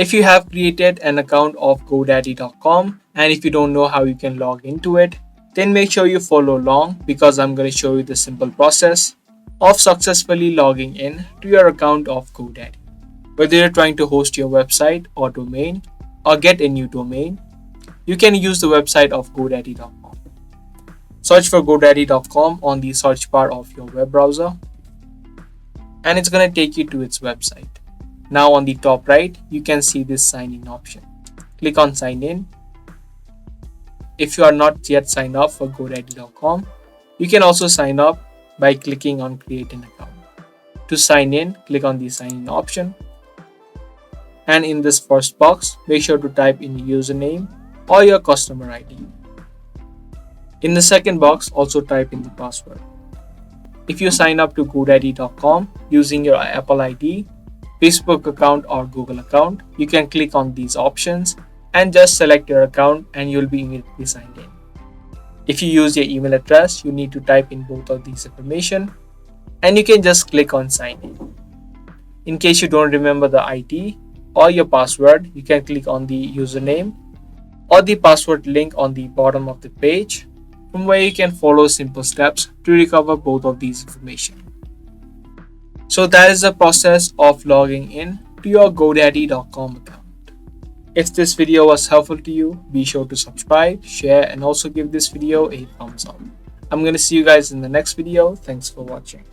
If you have created an account of Godaddy.com and if you don't know how you can log into it, then make sure you follow along because I'm going to show you the simple process of successfully logging in to your account of Godaddy. Whether you're trying to host your website or domain or get a new domain, you can use the website of Godaddy.com. Search for Godaddy.com on the search bar of your web browser and it's going to take you to its website. Now on the top right, you can see this sign in option. Click on sign in. If you are not yet signed up for Godaddy.com, you can also sign up by clicking on create an account. To sign in, click on the sign in option. And in this first box, make sure to type in your username or your customer ID. In the second box, also type in the password. If you sign up to Godaddy.com using your Apple ID, Facebook account or Google account, you can click on these options and just select your account and you'll be immediately signed in. If you use your email address, you need to type in both of these information and you can just click on sign in. In case you don't remember the ID or your password, you can click on the username or the password link on the bottom of the page, from where you can follow simple steps to recover both of these information. So that is the process of logging in to your Godaddy.com account. If this video was helpful to you, be sure to subscribe, share, and also give this video a thumbs up. I'm going to see you guys in the next video. Thanks for watching.